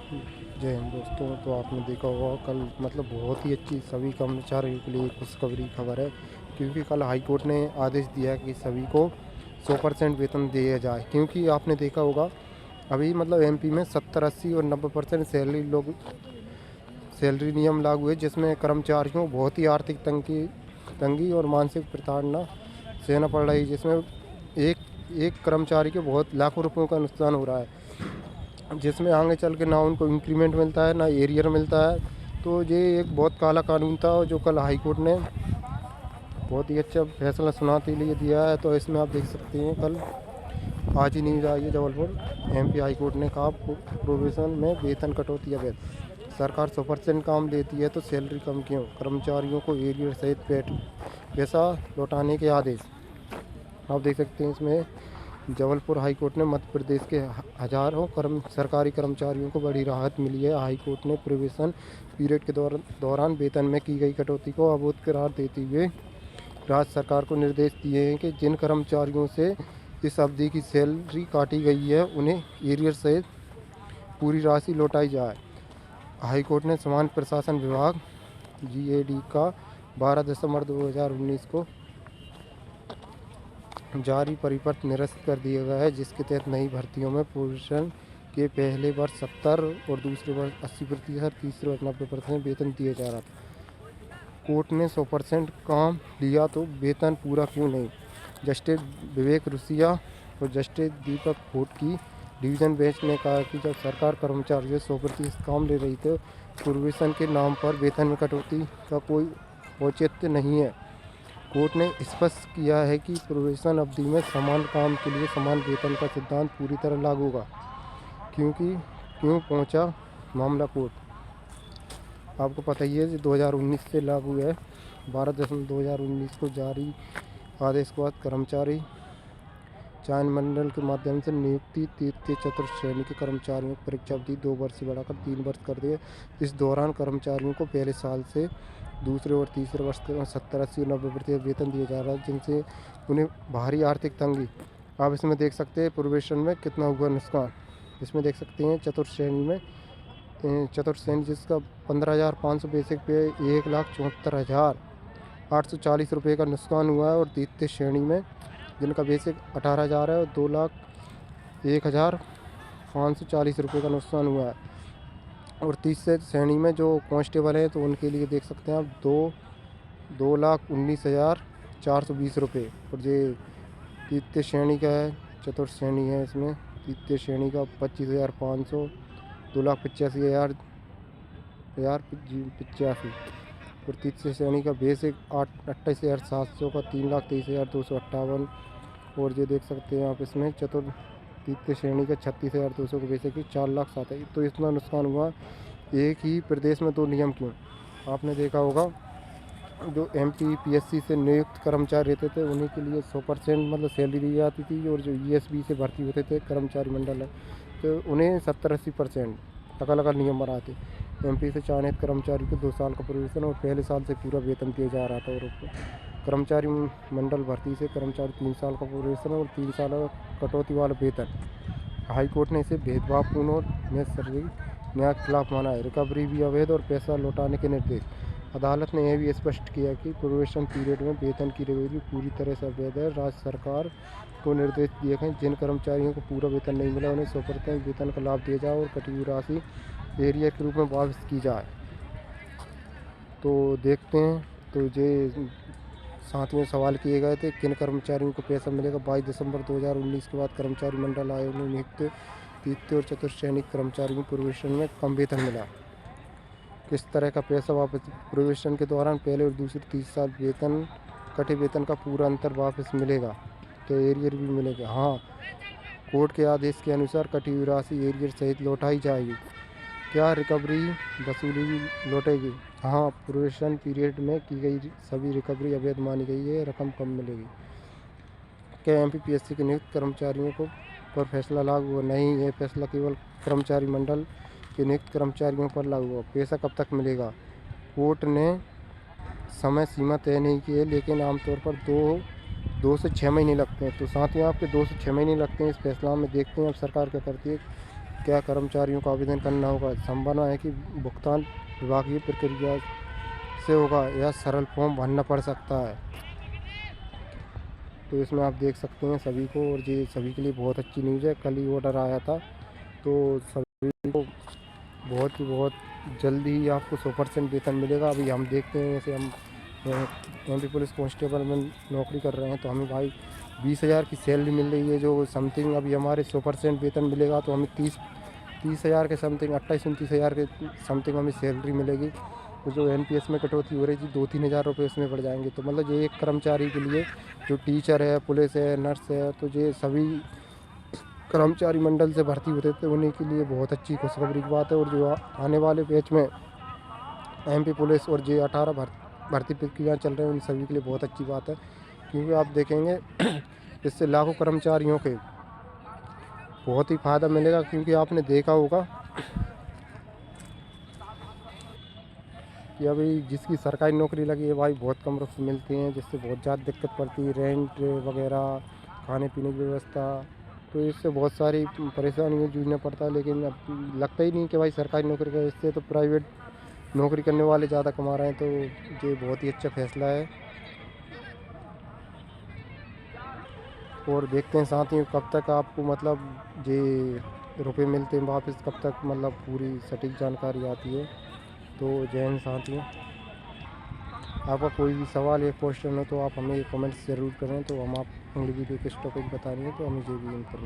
जय हिंद दोस्तों। तो आपने देखा होगा कल मतलब बहुत ही अच्छी सभी कर्मचारियों के लिए खुशखबरी खबर है, क्योंकि कल हाई कोर्ट ने आदेश दिया कि सभी को 100% वेतन दिया जाए। क्योंकि आपने देखा होगा अभी मतलब एमपी में 70, 80 और 90% सैलरी नियम लागू है, जिसमें कर्मचारियों को बहुत ही आर्थिक तंगी और मानसिक प्रताड़ना सहना पड़ रही है, जिसमें एक एक कर्मचारी के बहुत लाखों रुपयों का नुकसान हो रहा है, जिसमें आगे चल के ना उनको इंक्रीमेंट मिलता है ना एरियर मिलता है। तो ये एक बहुत काला कानून था, जो कल हाई कोर्ट ने बहुत ही अच्छा फैसला सुनाते लिए दिया है। तो इसमें आप देख सकते हैं कल आज ही न्यूज़ आई है जबलपुर एमपी हाई कोर्ट ने कहा प्रोविजन में वेतन कटौती अवैध। सरकार 100% काम लेती है तो सैलरी कम क्यों, कर्मचारियों को एरियर सहित पैसा लौटाने के आदेश। आप देख सकते हैं इसमें जबलपुर हाई कोर्ट ने मध्य प्रदेश के हजारों सरकारी कर्मचारियों को बड़ी राहत मिली है। हाई कोर्ट ने प्रोबेशन पीरियड के दौरान वेतन में की गई कटौती को अवैध करार देते हुए राज्य सरकार को निर्देश दिए हैं कि जिन कर्मचारियों से इस अवधि की सैलरी काटी गई है उन्हें एरियर सहित पूरी राशि लौटाई जाए। हाई कोर्ट ने समान प्रशासन विभाग जीएडी का 12 दिसंबर 2019 को जारी परिपत्र निरस्त कर दिया गया है, जिसके तहत नई भर्तियों में प्रोबेशन के पहले वर्ष 70 और दूसरे वर्ष 80%, तीसरे वर्ष 90% वेतन दिया जा रहा था। कोर्ट ने 100% काम लिया तो वेतन पूरा क्यों नहीं। जस्टिस विवेक रुसिया और जस्टिस दीपक भोट की डिवीज़न बेंच ने कहा कि जब सरकार कर्मचारियों से 100% काम ले रही थी, प्रोबेशन के नाम पर वेतन में कटौती का कोई औचित्य नहीं है। कोर्ट ने स्पष्ट किया है कि प्रोबेशन अवधि में समान काम के लिए समान वेतन का सिद्धांत पूरी तरह लागू होगा। क्यों पहुंचा मामला कोर्ट। आपको पता ही है कि 2019 से लागू है। 12 दिसंबर 2019 को जारी आदेश के बाद कर्मचारी चयन मंडल के माध्यम से नियुक्ति तृतीय चतुर्थ श्रेणी के कर्मचारियों की परीक्षा अवधि 2 वर्ष से बढ़ाकर 3 वर्ष कर दिए। इस दौरान कर्मचारियों को पहले साल से दूसरे और तीसरे वर्ष के 70, 80 और 90% वेतन दिया जा रहा है, जिनसे उन्हें भारी आर्थिक तंगी। आप इसमें देख सकते हैं प्रोबेशन में कितना हुआ नुकसान। इसमें देख सकते हैं चतुर्थ श्रेणी जिसका 15,500 बेसिक पे 1,74,840 रुपये का नुकसान हुआ है, और द्वितीय श्रेणी में जिनका बेसिक 18,000 है और 2,01,540 रुपये का नुकसान हुआ है। और तीसरे श्रेणी में जो कांस्टेबल हैं तो उनके लिए देख सकते हैं आप 2,19,420 रुपये। और ये तृतीय श्रेणी का है, चतुर्थ श्रेणी है, इसमें तृतीय श्रेणी का 25,500, 2,85,085। और तीसरी श्रेणी का बेसिक 28,700 का 3,23,258। और जो देख सकते हैं आप इसमें तृतीय श्रेणी का 36,200 का बेसिक 4,07,000। तो इतना नुकसान हुआ। एक ही प्रदेश में 2 नियम क्यों। आपने देखा होगा जो एमपी पीएससी से नियुक्त कर्मचारी रहते थे उन्हीं के लिए 100% मतलब सैलरी दी जाती थी, और जो ईएसबी से भर्ती होते थे कर्मचारी मंडल है तो उन्हें 70-80% अलग अलग नियम बनाते। एमपी से चयनित कर्मचारी को 2 साल का प्रोबेशन और पहले साल से पूरा वेतन दिया जा रहा था, और कर्मचारी मंडल भर्ती से कर्मचारी 3 साल का प्रोबेशन और 3 साल का कटौती वाला वेतन। हाई कोर्ट ने इसे भेदभावपूर्ण और न्याय के खिलाफ माना है। रिकवरी भी अवैध और पैसा लौटाने के निर्देश। अदालत ने यह भी स्पष्ट किया कि प्रोबेशन पीरियड में वेतन की रिकवरी पूरी तरह से अवैध है। राज्य सरकार को निर्देश दिए गए जिन कर्मचारियों को पूरा वेतन नहीं मिला उन्हें 100% वेतन का लाभ दिया जाए और कटी हुई राशि एरियर के रूप में वापस की जाए। तो देखते हैं। तो ये साथ में सवाल किए गए थे किन कर्मचारियों को पैसा मिलेगा। 22 दिसंबर 2019 के बाद कर्मचारी मंडल आयोग ने नियुक्त तृतीय और चतुर्थ श्रेणी कर्मचारियों को प्रोबेशन में कम वेतन मिला। किस तरह का पैसा वापस। प्रोबेशन के दौरान पहले और दूसरे 30 साल कटे वेतन का पूरा अंतर वापस मिलेगा। तो एरियर भी मिलेगा। हाँ, कोर्ट के आदेश के अनुसार कटी हुई राशि एरियर सहित लौटाई जाएगी। क्या रिकवरी वसूली भी लौटेगी। हाँ, प्रोबेशन पीरियड में की गई सभी रिकवरी अवैध मानी गई है, रकम कम मिलेगी। क्या एमपीपीएससी के नियुक्त कर्मचारियों को पर फैसला लागू हुआ। नहीं, यह फैसला केवल कर्मचारी मंडल के नियुक्त कर्मचारियों पर लागू हुआ। पैसा कब तक मिलेगा। कोर्ट ने समय सीमा तय नहीं की है, लेकिन आमतौर पर 2 से 6 महीने लगते हैं। तो साथ ही आपके 2 से 6 महीने लगते हैं इस फैसला में। देखते हैं अब सरकार क्या करती है। क्या कर्मचारियों को आवेदन करना होगा? संभावना है कि भुगतान विभागीय प्रक्रिया से होगा या सरल फॉर्म भरना पड़ सकता है। तो इसमें आप देख सकते हैं सभी को, और ये सभी के लिए बहुत अच्छी न्यूज़ है। कल ही ऑर्डर आया था, तो सभी को बहुत जल्दी ही आपको 100% वेतन मिलेगा। अभी हम देखते हैं, जैसे हम एमपी पुलिस कांस्टेबल में नौकरी कर रहे हैं, तो हमें भाई 20,000 की सैलरी मिल रही है, जो समथिंग अभी हमारे 100% वेतन मिलेगा तो हमें 30,000 के समथिंग, 28-29,000 के समथिंग हमें सैलरी मिलेगी। तो जो एनपीएस में कटौती हो रही थी 2-3 हज़ार रुपये उसमें बढ़ जाएंगे। तो मतलब ये एक कर्मचारी के लिए, जो टीचर है, पुलिस है, नर्स है, तो ये सभी कर्मचारी मंडल से भर्ती होते थे, उन्हीं के लिए बहुत अच्छी खुशखबरी की बात है। और जो आने वाले बैच में एमपी पुलिस और J18 भर्ती प्रक्रिया चल रहे हैं, उन सभी के लिए बहुत अच्छी बात है। क्योंकि आप देखेंगे इससे लाखों कर्मचारियों के बहुत ही फ़ायदा मिलेगा। क्योंकि आपने देखा होगा कि अभी जिसकी सरकारी नौकरी लगी है भाई, बहुत कम रुपये मिलते हैं, जिससे बहुत ज़्यादा दिक्कत पड़ती है, रेंट वगैरह, खाने पीने की व्यवस्था, तो इससे बहुत सारी परेशानियों जूझना पड़ता है। लेकिन अब लगता ही नहीं कि भाई सरकारी नौकरी का, इससे तो प्राइवेट नौकरी करने वाले ज़्यादा कमा रहे हैं। तो ये बहुत ही अच्छा फैसला है। और देखते हैं साथियों कब तक आपको मतलब ये रुपए मिलते हैं वापस, कब तक मतलब पूरी सटीक जानकारी आती है। तो जय हिंद साथियों। आपका कोई भी सवाल या क्वेश्चन हो तो आप हमें कमेंट्स ज़रूर करें, तो हम आप अगली वीडियो किस टॉपिक बतानी है तो हमें ये भी इन्फॉर्मेशन